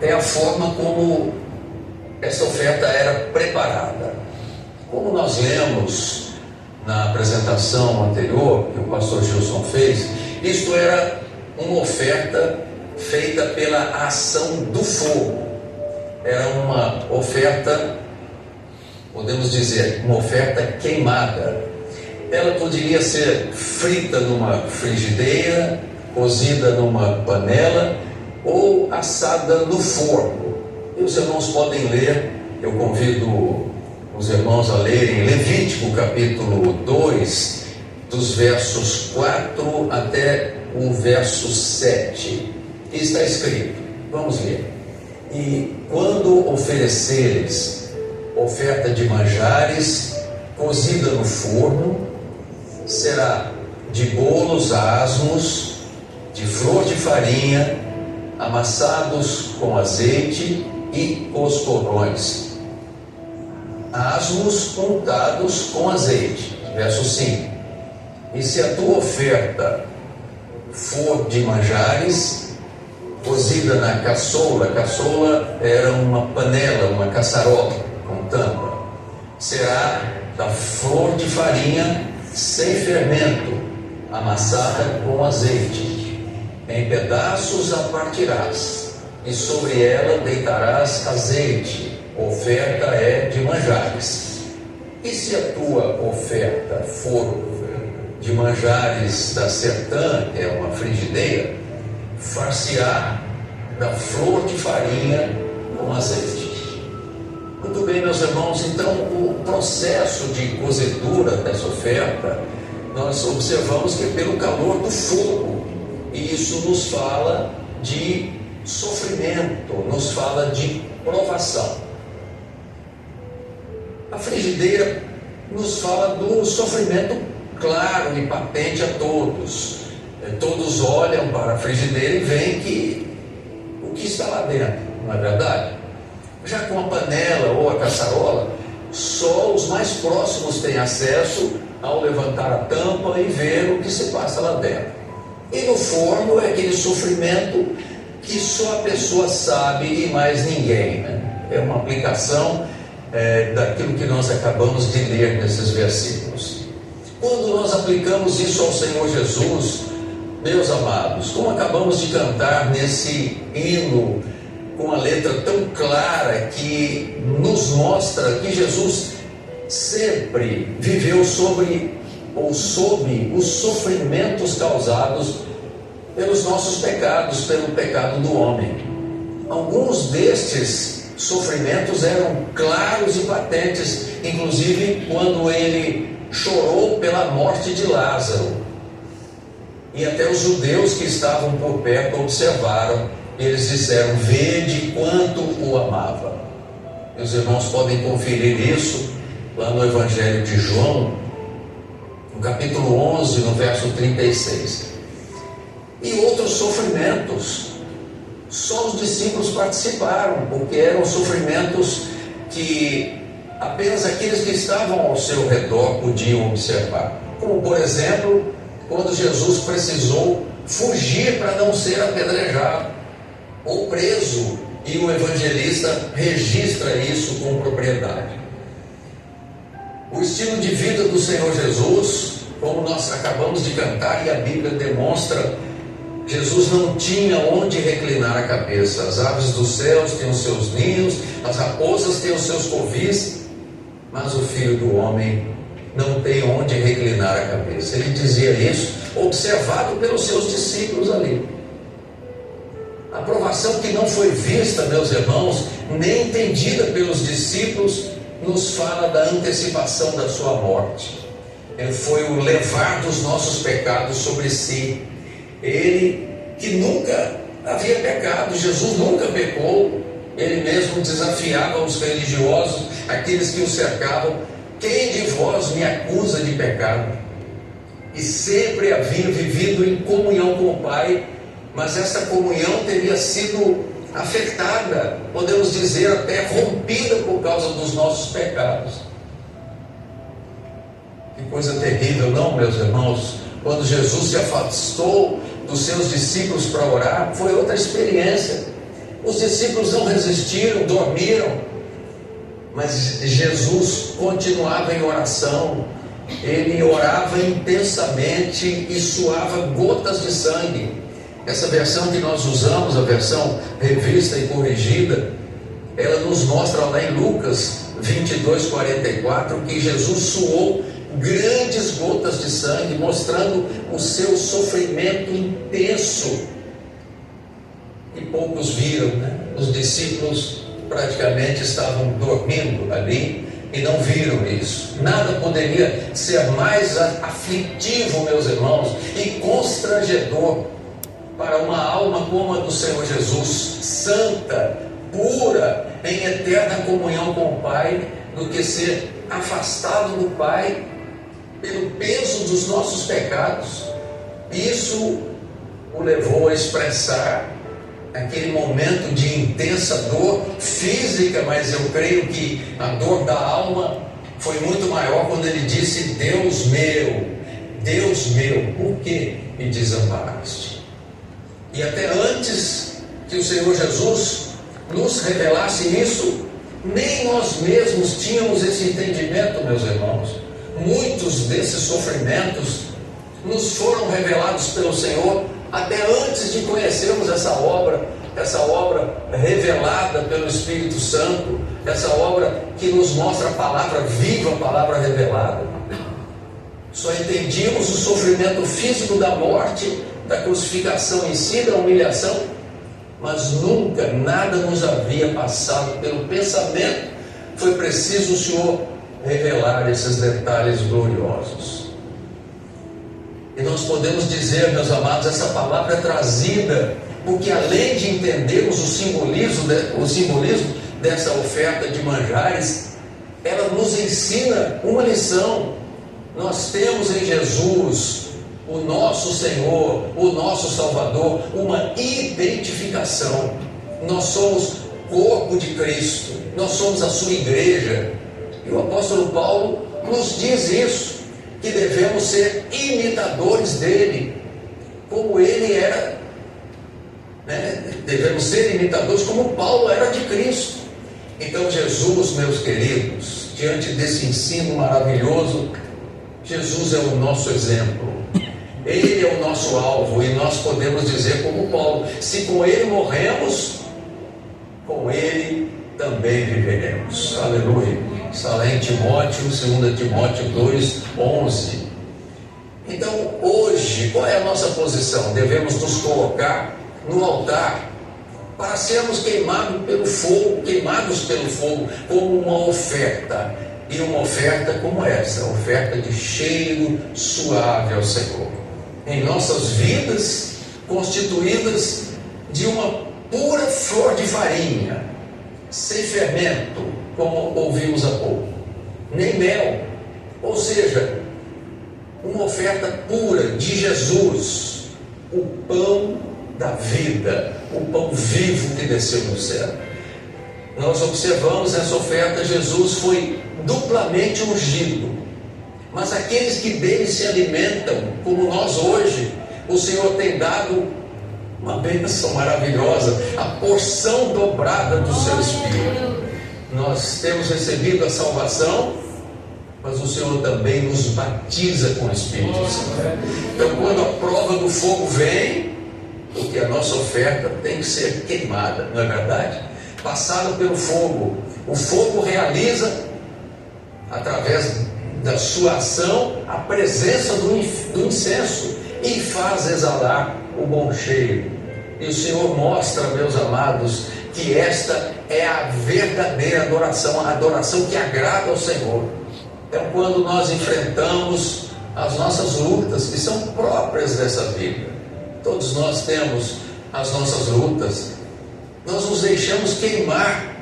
é a forma como essa oferta era preparada. Como nós lemos na apresentação anterior que o pastor Gilson fez, isto era uma oferta feita pela ação do fogo. Era uma oferta, podemos dizer, uma oferta queimada. Ela poderia ser frita numa frigideira, cozida numa panela ou assada no forno. E os irmãos podem ler, eu convido os irmãos a lerem Levítico capítulo 2, dos versos 4 até o verso 7. E está escrito, vamos ler. E quando ofereceres oferta de manjares cozida no forno, será de bolos asmos, de flor de farinha, amassados com azeite e coscorrões, asmos untados com azeite. Verso 5. E se a tua oferta for de manjares, cozida na caçoula era uma panela, uma caçarola com tampa, será da flor de farinha sem fermento, amassada com azeite. Em pedaços a partirás, e sobre ela deitarás azeite. Oferta é de manjares. E se a tua oferta for de manjares da sertã, que é uma frigideira, far-se-á da flor de farinha com azeite. Muito bem, meus irmãos, então o processo de cozedura dessa oferta, nós observamos que é pelo calor do fogo, e isso nos fala de sofrimento, nos fala de provação. A frigideira nos fala do sofrimento claro e patente a todos. Todos olham para a frigideira e veem o que está lá dentro, não é verdade? Já com a panela ou a caçarola, só os mais próximos têm acesso ao levantar a tampa e ver o que se passa lá dentro. E no forno é aquele sofrimento que só a pessoa sabe e mais ninguém, né? É uma aplicação daquilo que nós acabamos de ler nesses versículos. Quando nós aplicamos isso ao Senhor Jesus, meus amados, como acabamos de cantar nesse hino, com a letra tão clara que nos mostra que Jesus sempre viveu sob os sofrimentos causados pelos nossos pecados, pelo pecado do homem. Alguns destes sofrimentos eram claros e patentes, inclusive quando ele chorou pela morte de Lázaro. E até os judeus que estavam por perto observaram, eles disseram: vede quanto o amava. Meus irmãos podem conferir isso lá no Evangelho de João, no capítulo 11, no verso 36. E outros sofrimentos, só os discípulos participaram, porque eram sofrimentos que apenas aqueles que estavam ao seu redor podiam observar. Como, por exemplo, quando Jesus precisou fugir para não ser apedrejado ou preso, e o evangelista registra isso com propriedade. O estilo de vida do Senhor Jesus, como nós acabamos de cantar e a Bíblia demonstra, Jesus não tinha onde reclinar a cabeça. As aves dos céus têm os seus ninhos, as raposas têm os seus covis, mas o Filho do Homem não tem onde reclinar a cabeça. Ele dizia isso, observado pelos seus discípulos ali. A provação que não foi vista, meus irmãos, nem entendida pelos discípulos, nos fala da antecipação da sua morte. Ele foi o levar dos nossos pecados sobre si. Ele que nunca havia pecado, Jesus nunca pecou. Ele mesmo desafiava os religiosos, aqueles que o cercavam: quem de vós me acusa de pecado? E sempre havia vivido em comunhão com o Pai, mas essa comunhão teria sido afetada, podemos dizer até rompida, por causa dos nossos pecados. Que coisa terrível, não, meus irmãos? Quando Jesus se afastou dos seus discípulos para orar, foi outra experiência. Os discípulos não resistiram, dormiram, mas Jesus continuava em oração. Ele orava intensamente e suava gotas de sangue. Essa versão que nós usamos, a versão revista e corrigida, ela nos mostra lá em Lucas 22:44 que Jesus suou grandes gotas de sangue, mostrando o seu sofrimento intenso. E poucos viram, né? Os discípulos praticamente estavam dormindo ali e não viram isso. Nada poderia ser mais aflitivo, meus irmãos, e constrangedor para uma alma como a do Senhor Jesus, santa, pura, em eterna comunhão com o Pai, do que ser afastado do Pai pelo peso dos nossos pecados. Isso o levou a expressar aquele momento de intensa dor física, mas eu creio que a dor da alma foi muito maior quando ele disse: Deus meu, por que me desamparaste? E até antes que o Senhor Jesus nos revelasse isso, nem nós mesmos tínhamos esse entendimento, meus irmãos. Muitos desses sofrimentos nos foram revelados pelo Senhor até antes de conhecermos essa obra revelada pelo Espírito Santo, essa obra que nos mostra a palavra viva, a palavra revelada. Só entendíamos o sofrimento físico da morte, da crucificação em si, da humilhação, mas nunca nada nos havia passado pelo pensamento. Foi preciso o Senhor revelar esses detalhes gloriosos. E nós podemos dizer, meus amados, essa palavra é trazida porque, além de entendermos o simbolismo dessa oferta de manjares, ela nos ensina uma lição. Nós temos em Jesus, o nosso Senhor, o nosso Salvador, uma identificação. Nós somos corpo de Cristo, nós somos a sua igreja. E o apóstolo Paulo nos diz isso, que devemos ser imitadores dele, como ele era, né? Devemos ser imitadores como Paulo era de Cristo. Então Jesus, meus queridos, diante desse ensino maravilhoso, Jesus é o nosso exemplo, ele é o nosso alvo, e nós podemos dizer como Paulo: se com ele morremos, com ele também viveremos. Aleluia. Está lá em Timóteo, 2 Timóteo 2:11. Então hoje, qual é a nossa posição? Devemos nos colocar no altar para sermos queimados pelo fogo, como uma oferta. E uma oferta como essa, oferta de cheiro suave ao Senhor, em nossas vidas, constituídas de uma pura flor de farinha, sem fermento, como ouvimos há pouco, nem mel, ou seja, uma oferta pura de Jesus, o pão da vida, o pão vivo que desceu do céu. Nós observamos nessa oferta, Jesus foi duplamente ungido, mas aqueles que dele se alimentam, como nós hoje, o Senhor tem dado uma bênção maravilhosa, a porção dobrada do seu Espírito. Nós temos recebido a salvação, mas o Senhor também nos batiza com o Espírito Santo. Então, quando a prova do fogo vem, porque a nossa oferta tem que ser queimada, não é verdade? Passada pelo fogo. O fogo realiza, através da sua ação, a presença do incenso e faz exalar o bom cheiro. E o Senhor mostra, meus amados, que esta é a verdadeira adoração, a adoração que agrada ao Senhor. Então, quando nós enfrentamos as nossas lutas, que são próprias dessa vida, todos nós temos as nossas lutas, nós nos deixamos queimar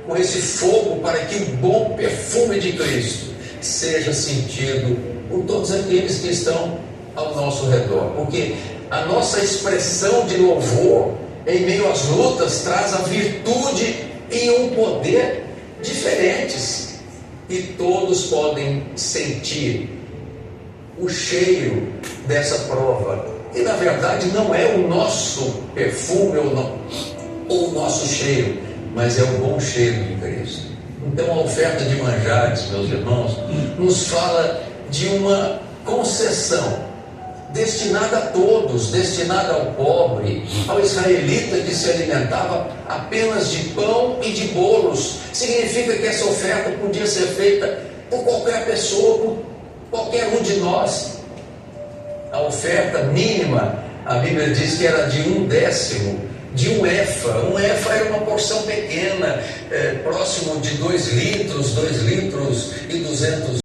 com esse fogo para que o bom perfume de Cristo seja sentido por todos aqueles que estão ao nosso redor, porque a nossa expressão de louvor em meio às lutas traz a virtude e um poder diferentes, e todos podem sentir o cheiro dessa prova, e na verdade não é o nosso perfume, ou o nosso cheiro, mas é o bom cheiro de Cristo. Então a oferta de manjares, meus irmãos, nos fala de uma concessão destinada a todos, destinada ao pobre, ao israelita que se alimentava apenas de pão e de bolos. Significa que essa oferta podia ser feita por qualquer pessoa, por qualquer um de nós. A oferta mínima, a Bíblia diz que era de 1/10 de um efa. Um efa era uma porção pequena, próximo de 2 litros e 200